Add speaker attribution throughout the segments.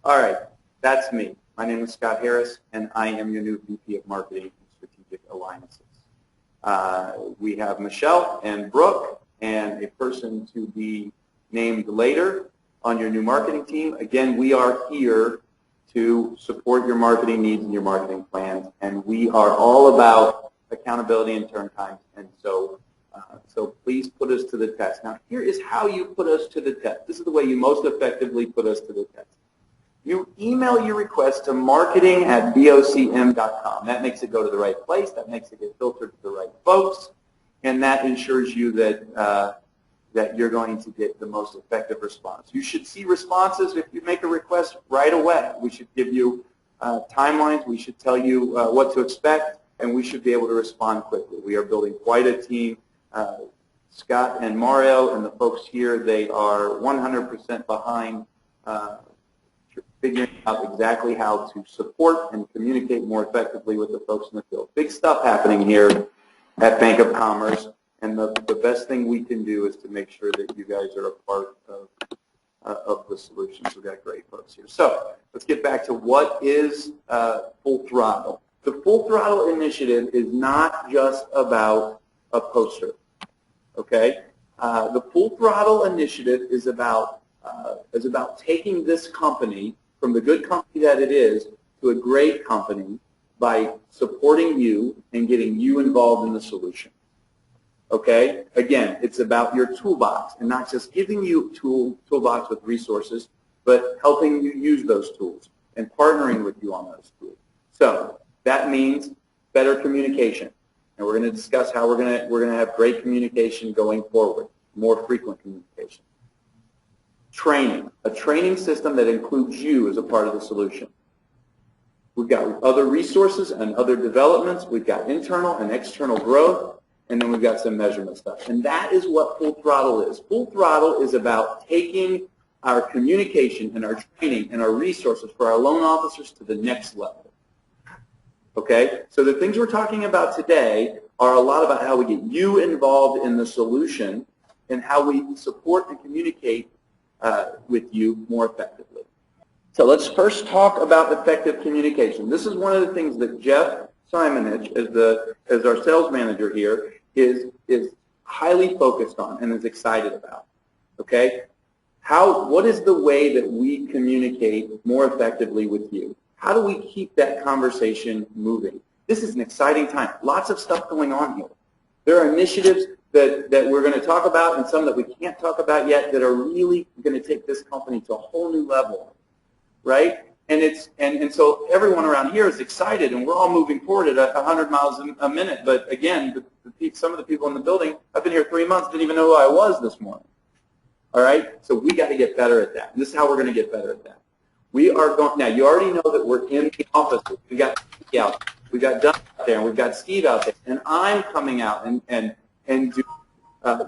Speaker 1: All right, that's me. My name is Scott Harris, and I am your new VP of Marketing and Strategic Alliances. We have Michelle and Brooke and a person to be named later on your new marketing team. Again, we are here to support your marketing needs and your marketing plans, and we are all about accountability and turn times, and so please put us to the test. Now, here is how you put us to the test. This is the way you most effectively put us to the test. You email your request to marketing@bocm.com. That makes it go to the right place. That makes it get filtered to the right folks, and that ensures you that that you're going to get the most effective response. You should see responses if you make a request right away. We should give you timelines. We should tell you what to expect, and we should be able to respond quickly. We are building quite a team. Scott and Mario and the folks here, they are 100% behind figuring out exactly how to support and communicate more effectively with the folks in the field. Big stuff happening here at Bank of Commerce, and the best thing we can do is to make sure that you guys are a part of the solutions. We've got great folks here. So let's get back to what is Full Throttle. The Full Throttle initiative is not just about a poster, okay? The Full Throttle initiative is about taking this company from the good company that it is to a great company by supporting you and getting you involved in the solution. Okay? Again, it's about your toolbox and not just giving you toolbox with resources, but helping you use those tools and partnering with you on those tools. So that means better communication. And we're going to discuss how we're going to have great communication going forward, more frequent communication. Training, a training system that includes you as a part of the solution. We've got other resources and other developments. We've got internal and external growth, and then we've got some measurement stuff. And that is what Full Throttle is. Full Throttle is about taking our communication and our training and our resources for our loan officers to the next level. Okay? So the things we're talking about today are a lot about how we get you involved in the solution and how we support and communicate with you more effectively. So let's first talk about effective communication. This is one of the things that Jeff Simonich, as our sales manager here, is highly focused on and is excited about. Okay? What is the way that we communicate more effectively with you? How do we keep that conversation moving? This is an exciting time. Lots of stuff going on here. There are initiatives that we're going to talk about and some that we can't talk about yet that are really going to take this company to a whole new level, right? And so everyone around here is excited, and we're all moving forward at 100 miles a minute. But again, some of the people in the building, I've been here 3 months, didn't even know who I was this morning. All right? So we got to get better at that. And this is how we're going to get better at that. We are going, now you already know that we're in the offices. We got Steve out there. We got Doug out there, and we've got Steve out there. And I'm coming out and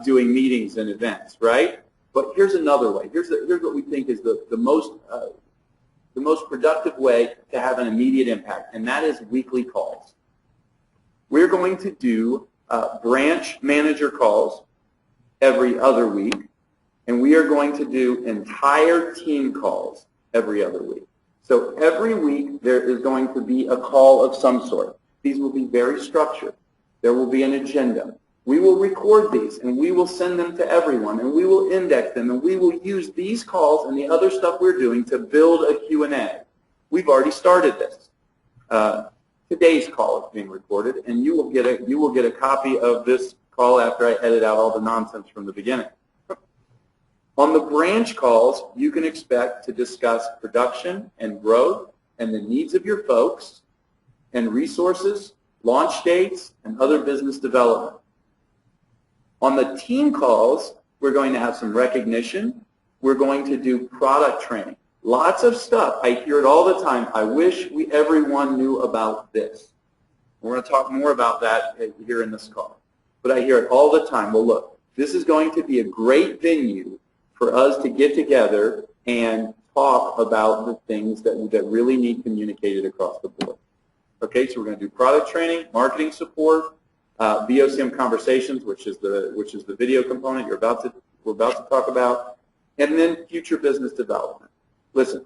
Speaker 1: doing meetings and events, right? But here's another way. Here's what we think is the most productive way to have an immediate impact, and that is weekly calls. We're going to do branch manager calls every other week, and we are going to do entire team calls every other week. So every week there is going to be a call of some sort. These will be very structured. There will be an agenda. We will record these, and we will send them to everyone, and we will index them, and we will use these calls and the other stuff we're doing to build a Q&A. We've already started this. Today's call is being recorded, and you will get a copy of this call after I edit out all the nonsense from the beginning. On the branch calls, you can expect to discuss production and growth and the needs of your folks and resources, launch dates, and other business development. On the team calls, we're going to have some recognition. We're going to do product training. Lots of stuff. I hear it all the time. I wish everyone knew about this. We're going to talk more about that here in this call. But I hear it all the time. Well, look, this is going to be a great venue for us to get together and talk about the things that really need communicated across the board. Okay, so we're going to do product training, marketing support, BOCM conversations, which is the video component we're about to talk about, and then future business development. Listen,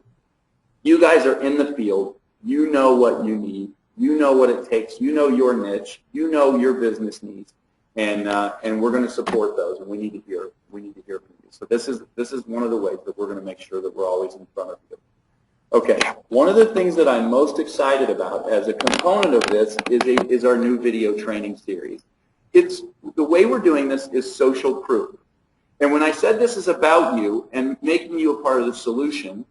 Speaker 1: You guys are in the field. You know what you need. You know what it takes. You know your niche. You know your business needs, and we're going to support those. And we need to hear from you. So this is one of the ways that we're going to make sure that we're always in front of you. Okay, one of the things that I'm most excited about as a component of this is our new video training series. The way we're doing this is social proof. And when I said this is about you and making you a part of the solution,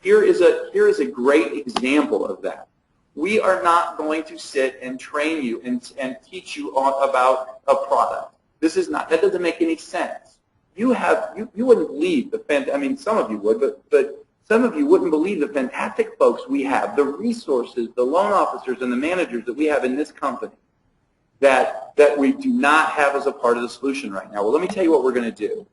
Speaker 1: here is a great example of that. We are not going to sit and train you and teach you about a product. That doesn't make any sense. You wouldn't believe some of you would, but some of you wouldn't believe the fantastic folks we have, the resources, the loan officers, and the managers that we have in this company that we do not have as a part of the solution right now. Well, let me tell you what we're going to do.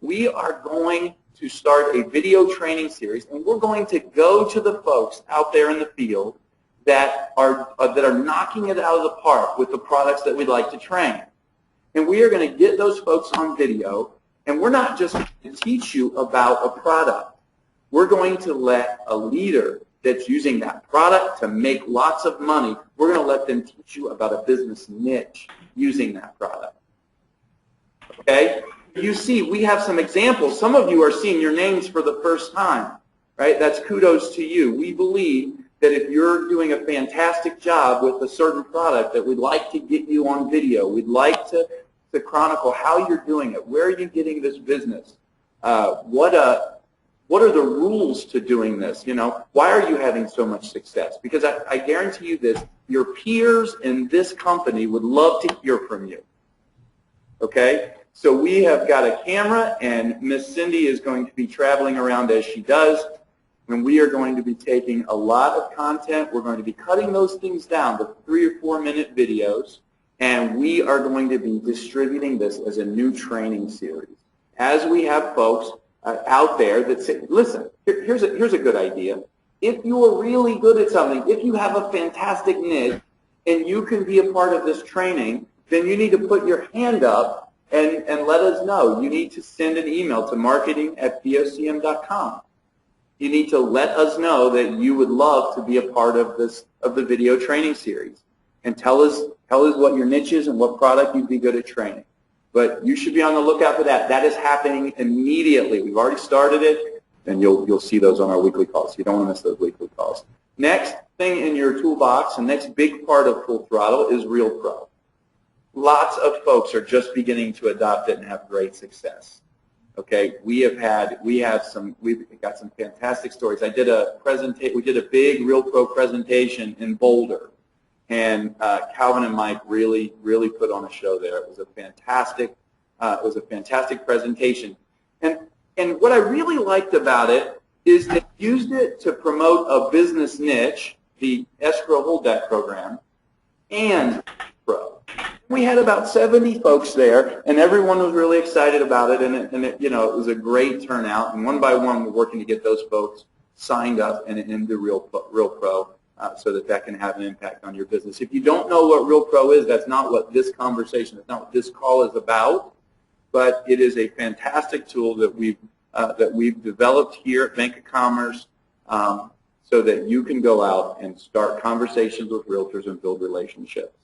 Speaker 1: We are going to start a video training series, and we're going to go to the folks out there in the field that are knocking it out of the park with the products that we'd like to train. And we are going to get those folks on video, and we're not just going to teach you about a product. We're going to let a leader that's using that product to make lots of money, we're going to let them teach you about a business niche using that product. Okay? You see, we have some examples. Some of you are seeing your names for the first time, right? That's kudos to you. We believe that if you're doing a fantastic job with a certain product, that we'd like to get you on video. We'd like to chronicle how you're doing it. Where are you getting this business? What are the rules to doing this? You know, why are you having so much success? Because I guarantee you this, your peers in this company would love to hear from you. Okay? So we have got a camera, and Miss Cindy is going to be traveling around as she does, and we are going to be taking a lot of content. We're going to be cutting those things down to 3 or 4 minute videos, and we are going to be distributing this as a new training series. As we have folks out there that say, listen, here's a good idea. If you are really good at something, if you have a fantastic niche and you can be a part of this training, then you need to put your hand up and let us know. You need to send an email to marketing@bocm.com. You need to let us know that you would love to be a part of the video training series, and tell us what your niche is and what product you'd be good at training. But you should be on the lookout for that. That is happening immediately. We've already started it, and you'll see those on our weekly calls. You don't want to miss those weekly calls. Next thing in your toolbox, the next big part of Full Throttle is RealPro. Lots of folks are just beginning to adopt it and have great success. Okay, we've got some fantastic stories. We did a big RealPro presentation in Boulder. And Calvin and Mike really put on a show there. It was a fantastic presentation. And what I really liked about it is they used it to promote a business niche, the escrow hold debt program, and pro. We had about 70 folks there, and everyone was really excited about it. And it was a great turnout. And one by one, we're working to get those folks signed up and into RealPro. So that can have an impact on your business. If you don't know what RealPro is, that's not what this conversation, that's not what this call is about, but it is a fantastic tool that we've developed here at Bank of Commerce so that you can go out and start conversations with realtors and build relationships.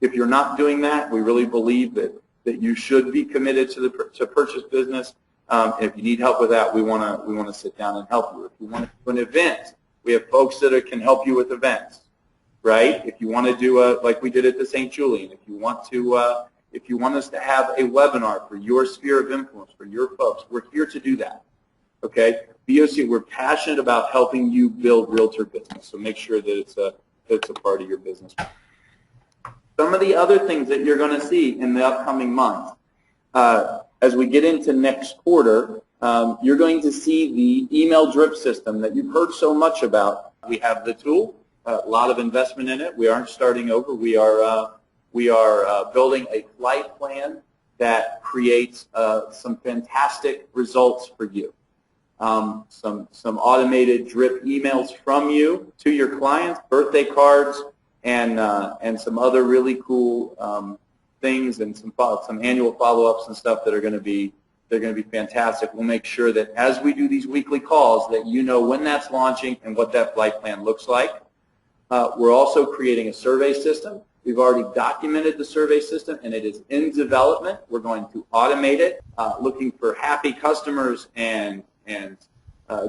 Speaker 1: If you're not doing that, we really believe that you should be committed to purchase business. If you need help with that, we want to sit down and help you. If you want to do an event, we have folks that can help you with events, right? If you want to do like we did at the St. Julian, if you want us to have a webinar for your sphere of influence, for your folks, we're here to do that. Okay? BOC, we're passionate about helping you build realtor business, so make sure that it's a part of your business. Some of the other things that you're going to see in the upcoming months, as we get into next quarter, you're going to see the email drip system that you've heard so much about. We have the tool, a lot of investment in it. We aren't starting over. We are building a flight plan that creates some fantastic results for you. Some automated drip emails from you to your clients, birthday cards, and some other really cool things, and some annual follow-ups and stuff that are going to be They're going to be fantastic. We'll make sure that as we do these weekly calls that you know when that's launching and what that flight plan looks like. We're also creating a survey system. We've already documented the survey system, and it is in development. We're going to automate it, looking for happy customers and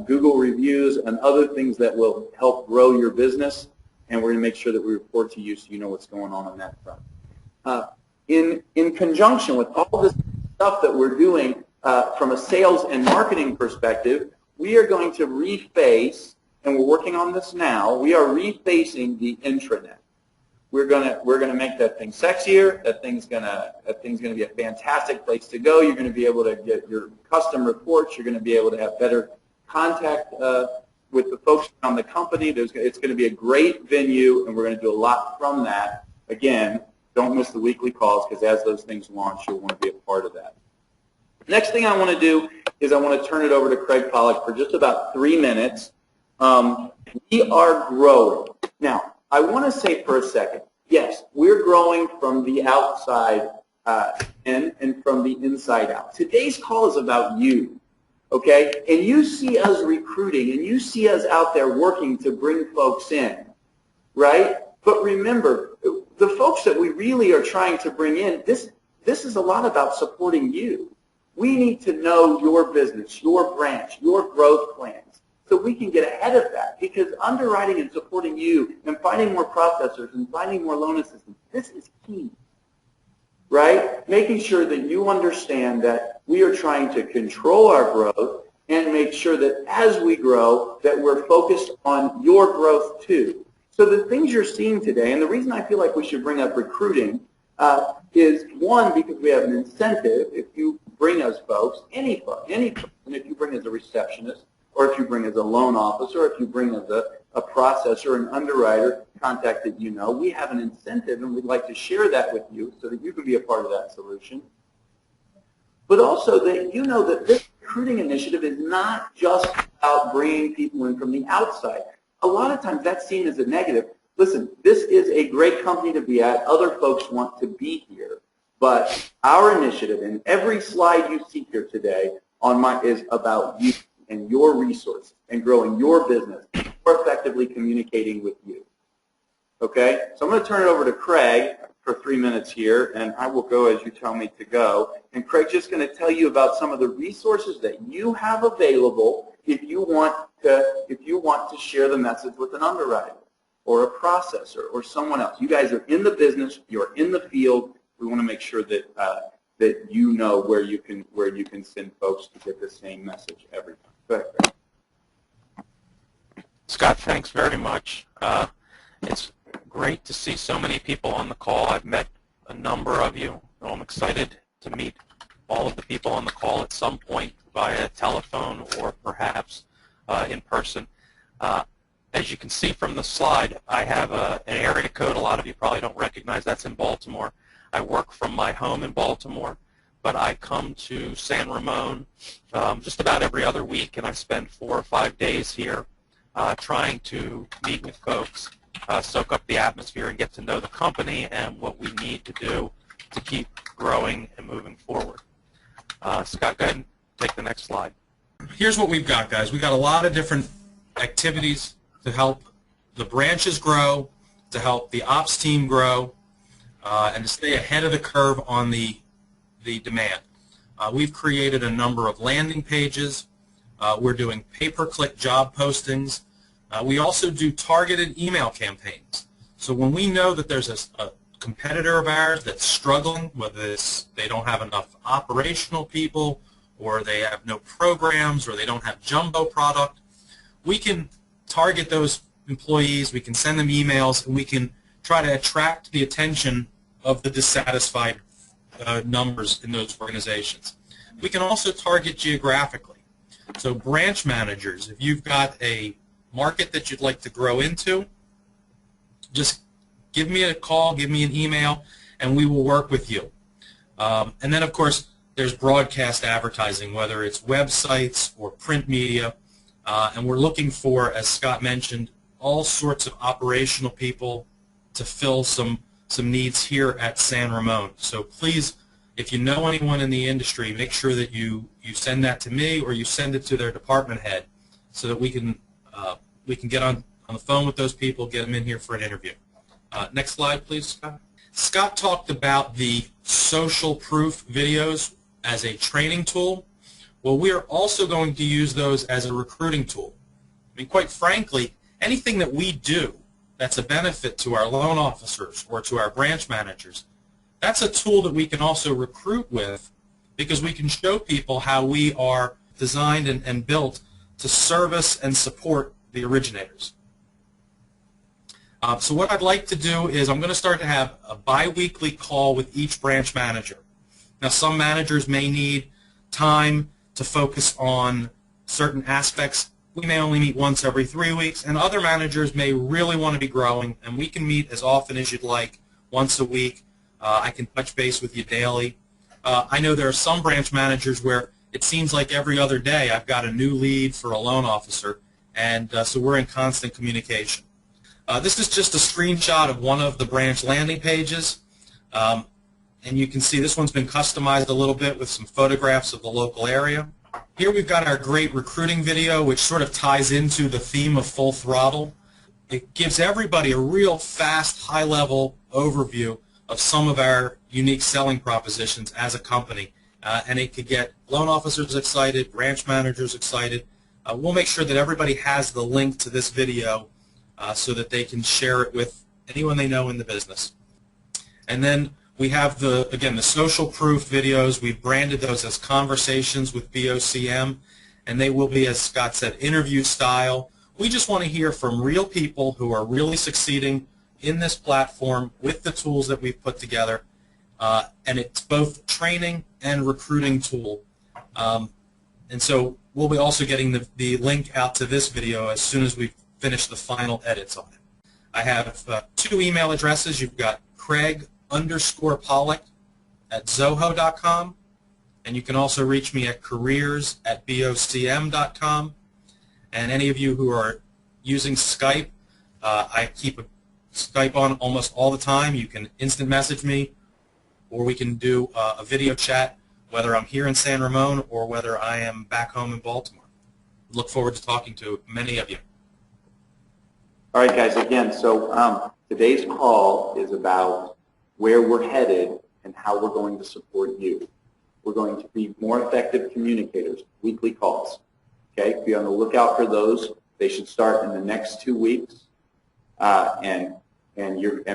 Speaker 1: Google reviews and other things that will help grow your business. And we're going to make sure that we report to you so you know what's going on that front. In conjunction with all this stuff that we're doing from a sales and marketing perspective, we are going to reface, and we're working on this now, we are refacing the intranet. We're gonna make that thing sexier. That thing's gonna be a fantastic place to go. You're gonna be able to get your custom reports. You're gonna be able to have better contact with the folks around the company. It's going to be a great venue, and we're going to do a lot from that. Again, don't miss the weekly calls, because as those things launch, you'll want to be a part of that. Next thing I want to do is I want to turn it over to Craig Pollack for just about 3 minutes. We are growing. Now, I want to say for a second, yes, we're growing from the outside in and from the inside out. Today's call is about you. Okay, and you see us recruiting, and you see us out there working to bring folks in, right? But remember, the folks that we really are trying to bring in, this is a lot about supporting you. We need to know your business, your branch, your growth plans, so we can get ahead of that. Because underwriting and supporting you and finding more processors and finding more loan assistants, this is key. Right? Making sure that you understand that we are trying to control our growth and make sure that as we grow that we're focused on your growth too. So the things you're seeing today, and the reason I feel like we should bring up recruiting is, one, because we have an incentive if you bring us folks, any person, if you bring as a receptionist, or if you bring as a loan officer, or if you bring as a processor, an underwriter, contact that you know, we have an incentive, and we'd like to share that with you so that you can be a part of that solution. But also that you know that this recruiting initiative is not just about bringing people in from the outside. A lot of times that's seen as a negative. Listen, this is a great company to be at. Other folks want to be here. But our initiative, and every slide you see here today is about you and your resources and growing your business, more effectively communicating with you. Okay? So I'm going to turn it over to Craig for 3 minutes here, and I will go as you tell me to go. And Craig's just going to tell you about some of the resources that you have available if you want to share the message with an underwriter or a processor or someone else. You guys are in the business. You're in the field. We want to make sure that that you know where you can send folks to get the same message every time. Go ahead, Craig.
Speaker 2: Scott, thanks very much. It's great to see so many people on the call. I've met a number of you. I'm excited to meet all of the people on the call at some point via telephone or perhaps in person. As you can see from the slide, I have an area code a lot of you probably don't recognize. That's in Baltimore. I work from my home in Baltimore, but I come to San Ramon just about every other week, and I spend 4 or 5 days here trying to meet with folks, soak up the atmosphere, and get to know the company and what we need to do to keep growing and moving forward. Scott, go ahead and take the next slide.
Speaker 3: Here's what we've got, guys. We've got a lot of different activities to help the branches grow, to help the ops team grow, and to stay ahead of the curve on the demand. We've created a number of landing pages. We're doing pay-per-click job postings. We also do targeted email campaigns. So when we know that there's a competitor of ours that's struggling, whether it's they don't have enough operational people or they have no programs or they don't have jumbo product, we can target those employees, we can send them emails, and we can try to attract the attention of the dissatisfied numbers in those organizations. We can also target geographically. So branch managers, if you've got a market that you'd like to grow into, just give me a call, give me an email, and we will work with you. And then, of course, there's broadcast advertising, whether it's websites or print media. And we're looking for, as Scott mentioned, all sorts of operational people to fill some needs here at San Ramon. So please If you know anyone in the industry, make sure that you send that to me or you send it to their department head so that we can get on the phone with those people, get them in here for an interview. Next slide, please, Scott. Scott talked about the social proof videos as a training tool. Well, we are also going to use those as a recruiting tool. I mean, quite frankly, anything that we do that's a benefit to our loan officers or to our branch managers, that's a tool that we can also recruit with, because we can show people how we are designed and built to service and support the originators. So what I'd like to do is I'm going to start to have a bi-weekly call with each branch manager. Now, some managers may need time to focus on certain aspects. We may only meet once every 3 weeks, and other managers may really want to be growing, and we can meet as often as you'd like, once a week. I can touch base with you daily. I know there are some branch managers where it seems like every other day I've got a new lead for a loan officer, and so we're in constant communication. This is just a screenshot of one of the branch landing pages, and you can see this one's been customized a little bit with some photographs of the local area. Here we've got our great recruiting video, which sort of ties into the theme of Full Throttle. It gives everybody a real fast, high-level overview of some of our unique selling propositions as a company, and it could get loan officers excited, branch managers excited. We'll make sure that everybody has the link to this video so that they can share it with anyone they know in the business. And then we have again, the social proof videos. We've branded those as conversations with BOCM, and they will be, as Scott said, interview style. We just want to hear from real people who are really succeeding in this platform with the tools that we've put together, and it's both training and recruiting tool. And so we'll be also getting the link out to this video as soon as we finish the final edits on it. I have 2 email addresses. You've got Craig_Pollock@zoho.com, and you can also reach me at careers@bocm.com. And any of you who are using Skype, I keep Skype on almost all the time. You can instant message me, or we can do a video chat, whether I'm here in San Ramon or whether I am back home in Baltimore. Look forward to talking to many of you.
Speaker 1: All right, guys, again, so today's call is about where we're headed and how we're going to support you. We're going to be more effective communicators, weekly calls. Okay, be on the lookout for those. They should start in the next 2 weeks, and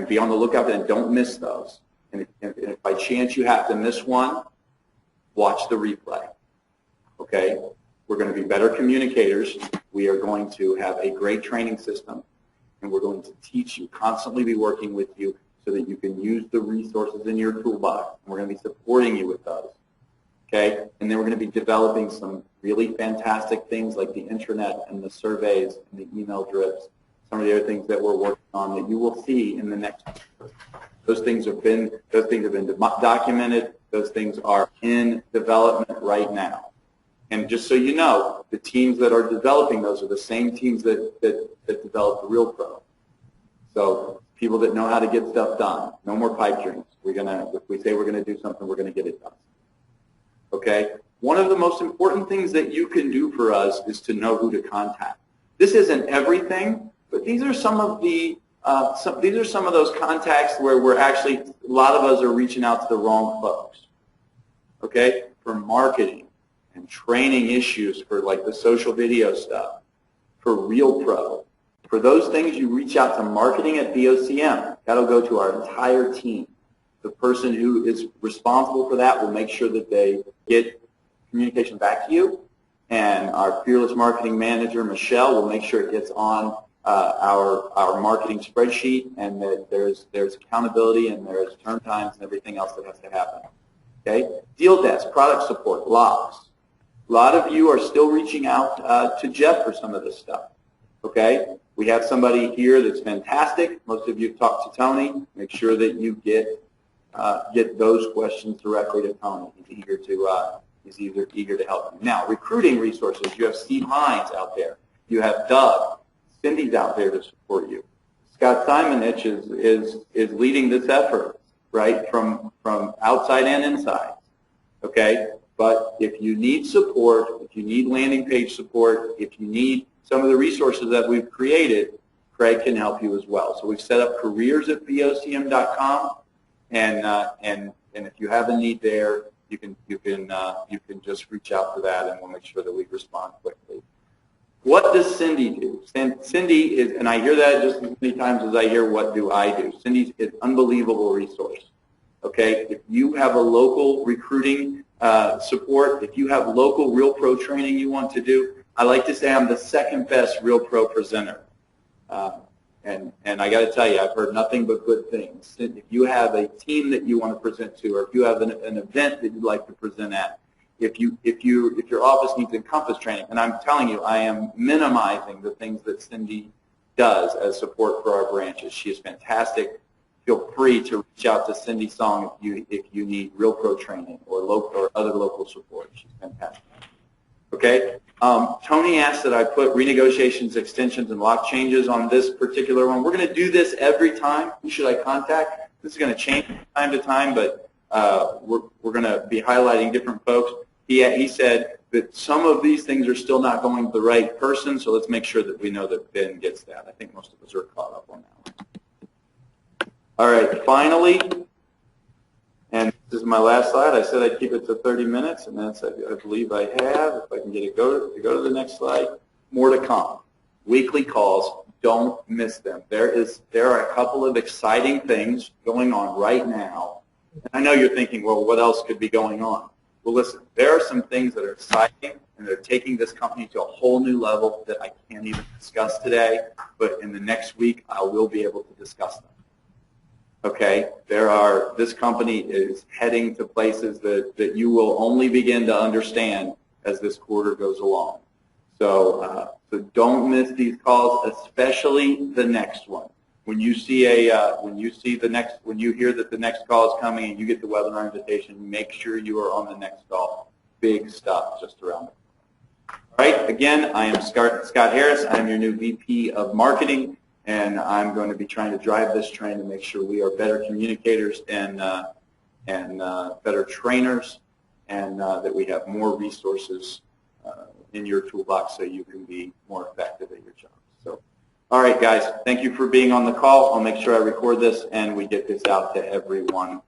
Speaker 1: be on the lookout and don't miss those. And if by chance you have to miss one, watch the replay. Okay, we're going to be better communicators. We are going to have a great training system, and we're going to teach you, constantly be working with you so that you can use the resources in your toolbox. And we're going to be supporting you with those. Okay, and then we're going to be developing some really fantastic things like the intranet and the surveys and the email drips, some of the other things that we're working on that you will see in the next year. Those things have been documented. Those things are in development right now. And just so you know, the teams that are developing those are the same teams that develop the BOCMREALPro. So people that know how to get stuff done. No more pipe dreams. If we say we're going to do something, we're going to get it done. Okay? One of the most important things that you can do for us is to know who to contact. This isn't everything, but these are some of the these are some of those contacts where we're actually, a lot of us are reaching out to the wrong folks. Okay? For marketing and training issues, for like the social video stuff, for BOCMREALPro. For those things, you reach out to marketing at BOCM. That'll go to our entire team. The person who is responsible for that will make sure that they get communication back to you, and our fearless marketing manager, Michelle, will make sure it gets on our marketing spreadsheet, and that there's accountability and there's turn times and everything else that has to happen. Okay? Deal desk, product support, logs. A lot of you are still reaching out to Jeff for some of this stuff. Okay? We have somebody here that's fantastic. Most of you have talked to Tony. Make sure that you get those questions directly to Tony. He's eager to help you. Now, recruiting resources. You have Steve Hines out there. You have Doug. Cindy's out there to support you. Scott Simonich is leading this effort. right, from outside and inside, okay? But if you need support, if you need landing page support, if you need some of the resources that we've created, Craig can help you as well. So we've set up careers@bocm.com, and if you have a need there, you can just reach out to that, and we'll make sure that we respond quickly. What does Cindy do? Cindy is, and I hear that just as many times as I hear what do I do. Cindy's an unbelievable resource. Okay, if you have a local recruiting support, if you have local RealPro training you want to do, I like to say I'm the second best RealPro presenter. And I got to tell you, I've heard nothing but good things. If you have a team that you want to present to, or if you have an event that you'd like to present at, if your office needs Encompass training, and I'm telling you, I am minimizing the things that Cindy does as support for our branches. She is fantastic. Feel free to reach out to Cindy Song if you need RealPro training or other local support. She's fantastic. Okay. Tony asked that I put renegotiations, extensions, and lock changes on this particular one. We're going to do this every time. Who should I contact? This is going to change from time to time, but we're going to be highlighting different folks. He said that some of these things are still not going to the right person, so let's make sure that we know that Ben gets that. I think most of us are caught up on that one. All right, finally, and this is my last slide. I said I'd keep it to 30 minutes, and that's, I believe I have. If I can get it, go to the next slide. More to come. Weekly calls. Don't miss them. There are a couple of exciting things going on right now. And I know you're thinking, well, what else could be going on? Well, listen, there are some things that are exciting, and they're taking this company to a whole new level that I can't even discuss today, but in the next week, I will be able to discuss them. Okay, this company is heading to places that you will only begin to understand as this quarter goes along. So don't miss these calls, especially the next one. When you hear that the next call is coming and you get the webinar invitation, make sure you are on the next call. Big stuff just around the corner. All right, again, I am Scott Harris. I'm your new VP of Marketing, and I'm going to be trying to drive this train to make sure we are better communicators and better trainers, and that we have more resources in your toolbox so you can be more effective at your job. So, all right, guys, thank you for being on the call. I'll make sure I record this and we get this out to everyone.